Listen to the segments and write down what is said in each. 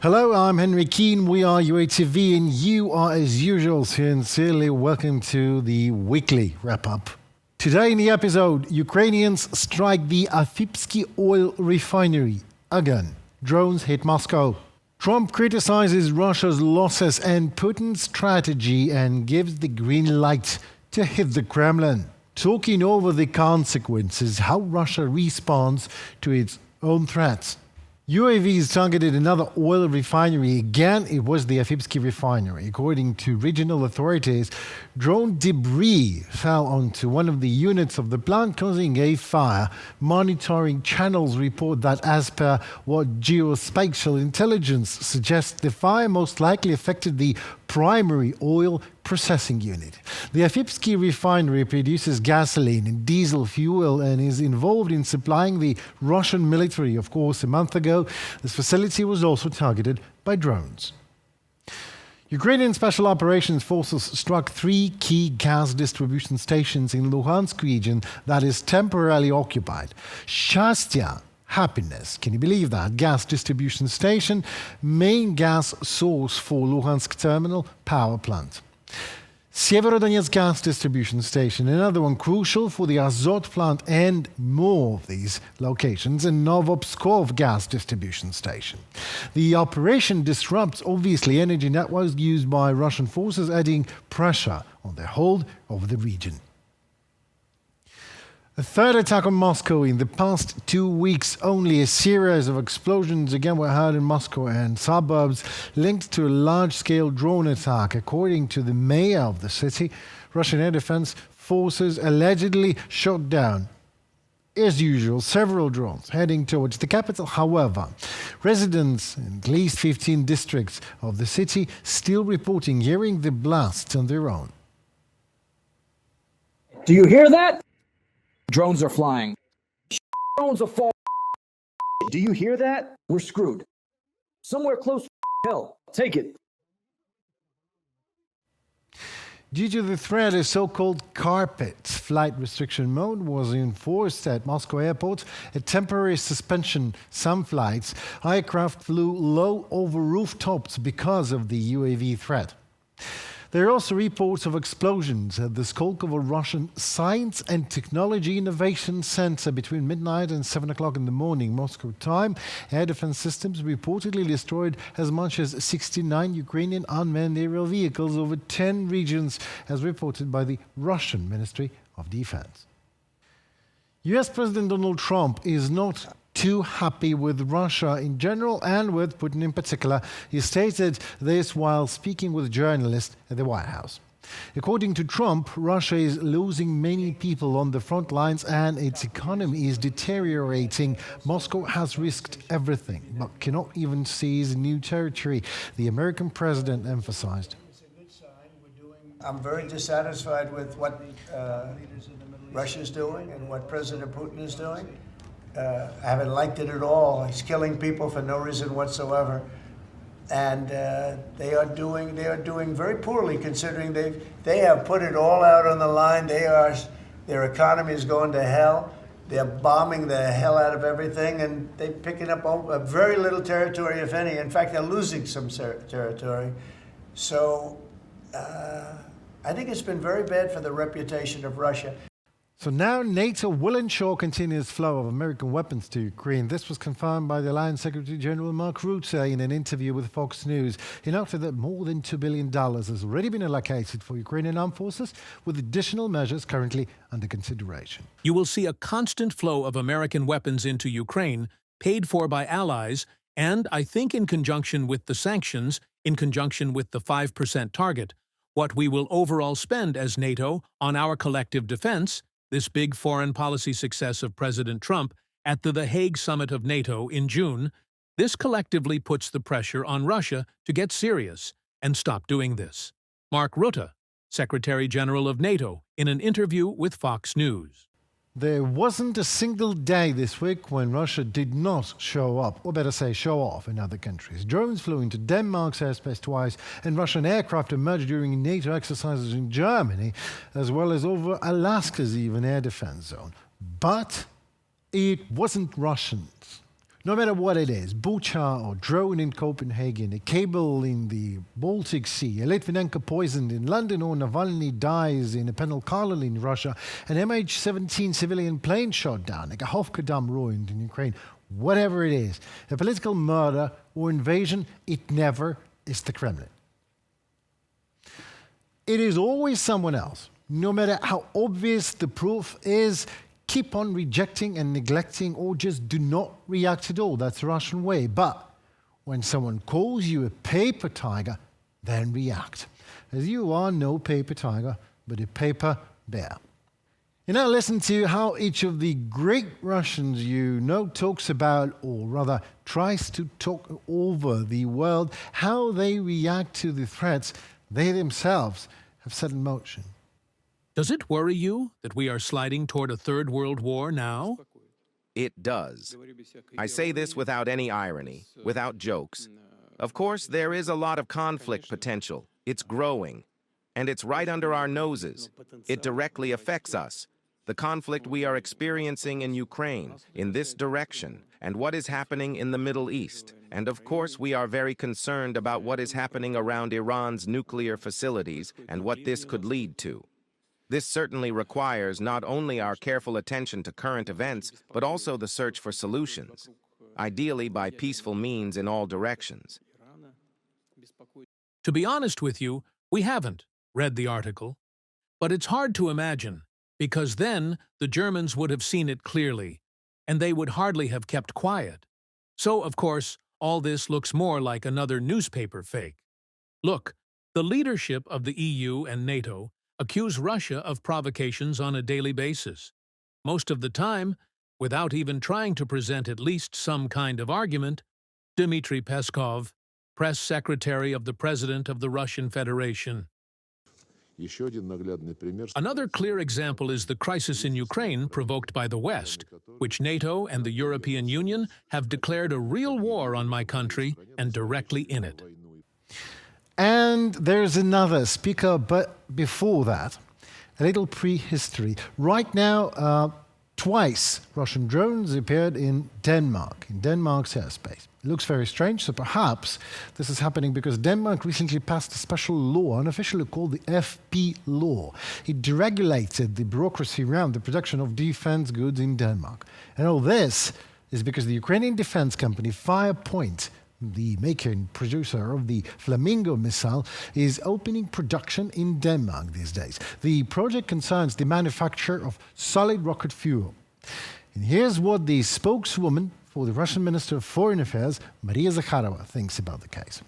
Hello, I'm Henry Keane. We are UATV, and you are, as usual, sincerely welcome to the weekly wrap-up. Today in the episode, Ukrainians strike the Afipsky oil refinery. Again, drones hit Moscow. Trump criticizes Russia's losses and Putin's strategy and gives the green light to hit the Kremlin. Talking over the consequences, how Russia responds to its own threats. UAVs targeted another oil refinery. Again, it was the Afipsky refinery. According to regional authorities, drone debris fell onto one of the units of the plant, causing a fire. Monitoring channels report that, as per what geospatial intelligence suggests, the fire most likely affected the primary oil processing unit. The Afipsky refinery produces gasoline and diesel fuel and is involved in supplying the Russian military. Of course, a month ago, this facility was also targeted by drones. Ukrainian Special Operations Forces struck 3 key gas distribution stations in Luhansk region that is temporarily occupied. Shastya, happiness, can you believe that? Gas distribution station, main gas source for Luhansk terminal power plant. Severodonetsk gas distribution station, another one crucial for the Azot plant, and more of these locations, and Novopskov gas distribution station. The operation disrupts, obviously, energy networks used by Russian forces, adding pressure on their hold over the region. A third attack on Moscow in the past 2 weeks. Only a series of explosions again were heard in Moscow and suburbs linked to a large-scale drone attack. According to the mayor of the city, Russian air defense forces allegedly shot down, as usual, several drones heading towards the capital. However, residents in at least 15 districts of the city still reporting hearing the blasts on their own. Do you hear that? Drones are flying. Drones are falling. Do you hear that? We're screwed. Somewhere close to hell. Take it. Due to the threat, a so-called carpet flight restriction mode was enforced at Moscow airports. A temporary suspension some flights. Aircraft flew low over rooftops because of the UAV threat. There are also reports of explosions at the Skolkovo Russian Science and Technology Innovation Center between midnight and 7 o'clock in the morning, Moscow time. Air defense systems reportedly destroyed as much as 69 Ukrainian unmanned aerial vehicles over 10 regions, as reported by the Russian Ministry of Defense. US President Donald Trump is not too happy with Russia in general and with Putin in particular. He stated this while speaking with journalists at the White House. According to Trump, Russia is losing many people on the front lines and its economy is deteriorating. Moscow has risked everything but cannot even seize new territory, the American president emphasized. I'm very dissatisfied with what Russia is doing and what President Putin is doing. I haven't liked it at all. He's killing people for no reason whatsoever, and they are doing very poorly considering they have put it all out on the line. Their economy is going to hell. They're bombing the hell out of everything, and they're picking up a very little territory, if any. In fact, they're losing some territory. So I think it's been very bad for the reputation of Russia. So now NATO will ensure continuous flow of American weapons to Ukraine. This was confirmed by the Alliance Secretary General Mark Rutte in an interview with Fox News. He noted that more than $2 billion has already been allocated for Ukrainian armed forces, with additional measures currently under consideration. You will see a constant flow of American weapons into Ukraine, paid for by allies, and, I think in conjunction with the sanctions, in conjunction with the 5% target, what we will overall spend as NATO on our collective defense, this big foreign policy success of President Trump at the Hague summit of NATO in June, this collectively puts the pressure on Russia to get serious and stop doing this. Mark Rutte, Secretary General of NATO, in an interview with Fox News. There wasn't a single day this week when Russia did not show up, or better say show off, in other countries. Drones flew into Denmark's airspace twice, and Russian aircraft emerged during NATO exercises in Germany, as well as over Alaska's even air defense zone. But it wasn't Russians No matter what it is, Bucha or drone in Copenhagen, a cable in the Baltic Sea, a Litvinenko poisoned in London, or Navalny dies in a penal colony in Russia, an MH17 civilian plane shot down, a Kakhovka dam ruined in Ukraine, whatever it is, a political murder or invasion, it never is the Kremlin. It is always someone else. No matter how obvious the proof is, keep on rejecting and neglecting, or just do not react at all. That's the Russian way. But when someone calls you a paper tiger, then react. As you are no paper tiger, but a paper bear. You now listen to how each of the great Russians you know talks about, or rather tries to talk over the world, how they react to the threats they themselves have set in motion. Does it worry you that we are sliding toward a third world war now? It does. I say this without any irony, without jokes. Of course, there is a lot of conflict potential. It's growing. And it's right under our noses. It directly affects us. The conflict we are experiencing in Ukraine, in this direction, and what is happening in the Middle East. And of course, we are very concerned about what is happening around Iran's nuclear facilities and what this could lead to. This certainly requires not only our careful attention to current events, but also the search for solutions, ideally by peaceful means in all directions. To be honest with you, we haven't read the article. But it's hard to imagine, because then the Germans would have seen it clearly, and they would hardly have kept quiet. So, of course, all this looks more like another newspaper fake. Look, the leadership of the EU and NATO accuse Russia of provocations on a daily basis. Most of the time, without even trying to present at least some kind of argument. Dmitry Peskov, press secretary of the President of the Russian Federation. Another clear example is the crisis in Ukraine provoked by the West, which NATO and the European Union have declared a real war on my country and directly in it. And there's another speaker, but before that, a little prehistory. Right now, twice Russian drones appeared in Denmark's airspace. It looks very strange, so perhaps this is happening because Denmark recently passed a special law, unofficially called the FP law. It deregulated the bureaucracy around the production of defense goods in Denmark. And all this is because the Ukrainian defense company Firepoint, the maker and producer of the Flamingo missile, is opening production in Denmark these days. The project concerns the manufacture of solid rocket fuel. And here's what the spokeswoman for the Russian Minister of Foreign Affairs, Maria Zakharova, thinks about the case.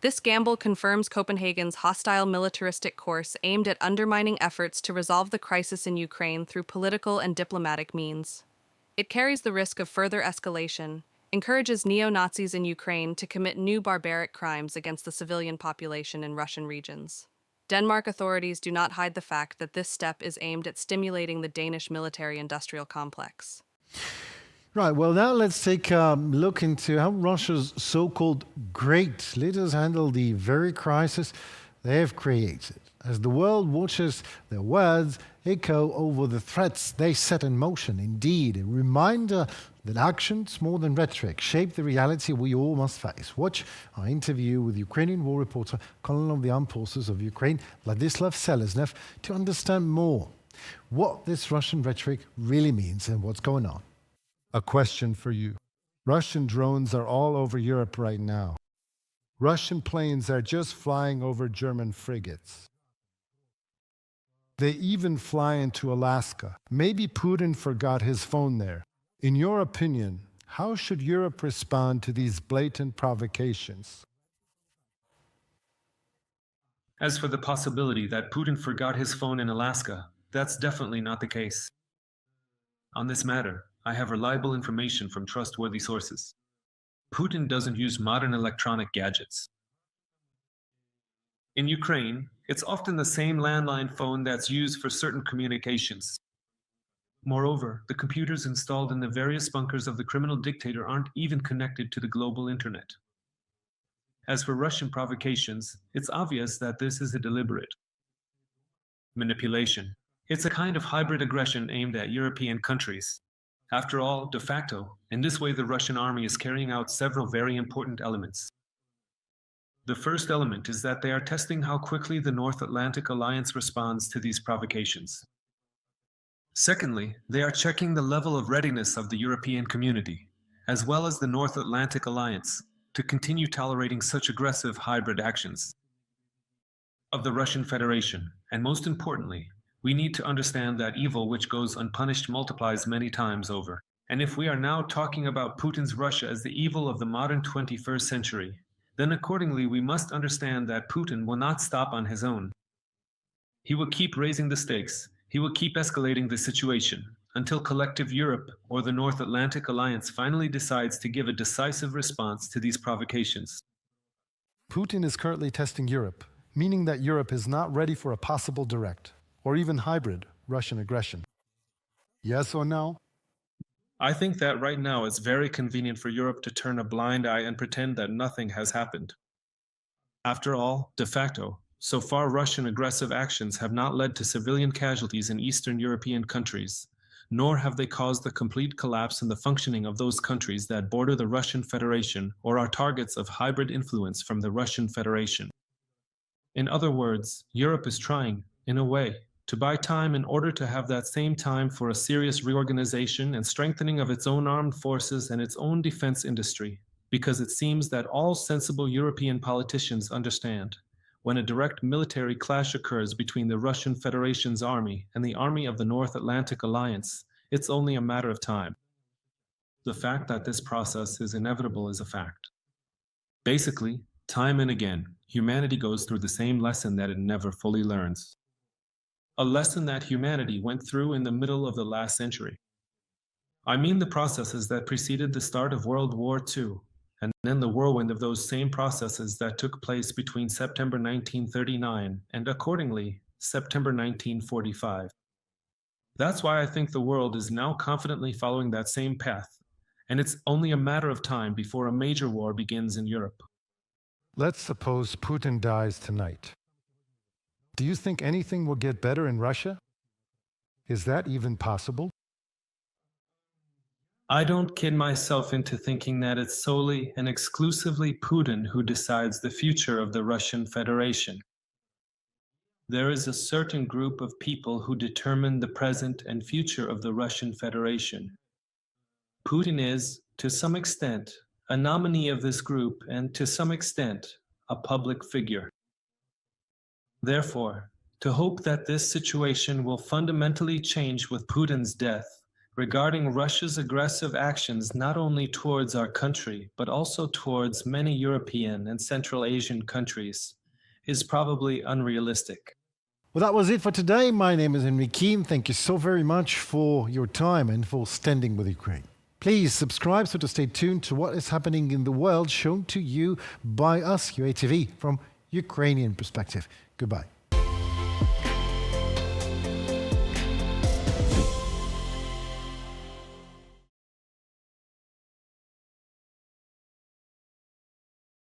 This gamble confirms Copenhagen's hostile militaristic course aimed at undermining efforts to resolve the crisis in Ukraine through political and diplomatic means. It carries the risk of further escalation, encourages neo-Nazis in Ukraine to commit new barbaric crimes against the civilian population in Russian regions. Denmark authorities do not hide the fact that this step is aimed at stimulating the Danish military-industrial complex. Right, well, now let's take a look into how Russia's so-called great leaders handle the very crisis they have created. As the world watches their words echo over the threats they set in motion. Indeed, a reminder that actions, more than rhetoric, shape the reality we all must face. Watch our interview with Ukrainian war reporter, Colonel of the Armed Forces of Ukraine, Vladislav Seleznev, to understand more what this Russian rhetoric really means and what's going on. A question for you. Russian drones are all over Europe right now. Russian planes are just flying over German frigates. They even fly into Alaska. Maybe Putin forgot his phone there. In your opinion, how should Europe respond to these blatant provocations? As for the possibility that Putin forgot his phone in Alaska, that's definitely not the case. On this matter, I have reliable information from trustworthy sources. Putin doesn't use modern electronic gadgets. In Ukraine, it's often the same landline phone that's used for certain communications. Moreover, the computers installed in the various bunkers of the criminal dictator aren't even connected to the global internet. As for Russian provocations, it's obvious that this is a deliberate manipulation. It's a kind of hybrid aggression aimed at European countries. After all, de facto, in this way the Russian army is carrying out several very important elements. The first element is that they are testing how quickly the North Atlantic Alliance responds to these provocations. Secondly, they are checking the level of readiness of the European community, as well as the North Atlantic Alliance, to continue tolerating such aggressive hybrid actions of the Russian Federation. And most importantly, we need to understand that evil which goes unpunished multiplies many times over. And if we are now talking about Putin's Russia as the evil of the modern 21st century, then accordingly we must understand that Putin will not stop on his own. He will keep raising the stakes. He will keep escalating the situation until collective Europe or the North Atlantic Alliance finally decides to give a decisive response to these provocations. Putin is currently testing Europe, meaning that Europe is not ready for a possible direct, or even hybrid, Russian aggression. Yes or no? I think that right now it's very convenient for Europe to turn a blind eye and pretend that nothing has happened. After all, de facto, so far Russian aggressive actions have not led to civilian casualties in Eastern European countries, nor have they caused the complete collapse in the functioning of those countries that border the Russian Federation or are targets of hybrid influence from the Russian Federation. In other words, Europe is trying, in a way, to buy time in order to have that same time for a serious reorganization and strengthening of its own armed forces and its own defense industry, because it seems that all sensible European politicians understand when a direct military clash occurs between the Russian Federation's army and the army of the North Atlantic Alliance, it's only a matter of time. The fact that this process is inevitable is a fact. Basically, time and again, humanity goes through the same lesson that it never fully learns. A lesson that humanity went through in the middle of the last century. I mean the processes that preceded the start of World War II, and then the whirlwind of those same processes that took place between September 1939 and, accordingly, September 1945. That's why I think the world is now confidently following that same path, and it's only a matter of time before a major war begins in Europe. Let's suppose Putin dies tonight. Do you think anything will get better in Russia? Is that even possible? I don't kid myself into thinking that it's solely and exclusively Putin who decides the future of the Russian Federation. There is a certain group of people who determine the present and future of the Russian Federation. Putin is, to some extent, a nominee of this group and, to some extent, a public figure. Therefore, to hope that this situation will fundamentally change with Putin's death, regarding Russia's aggressive actions not only towards our country, but also towards many European and Central Asian countries, is probably unrealistic. Well, that was it for today. My name is Henry Keane. Thank you so very much for your time and for standing with Ukraine. Please subscribe so to stay tuned to what is happening in the world shown to you by us, UATV, from Ukrainian perspective. Goodbye.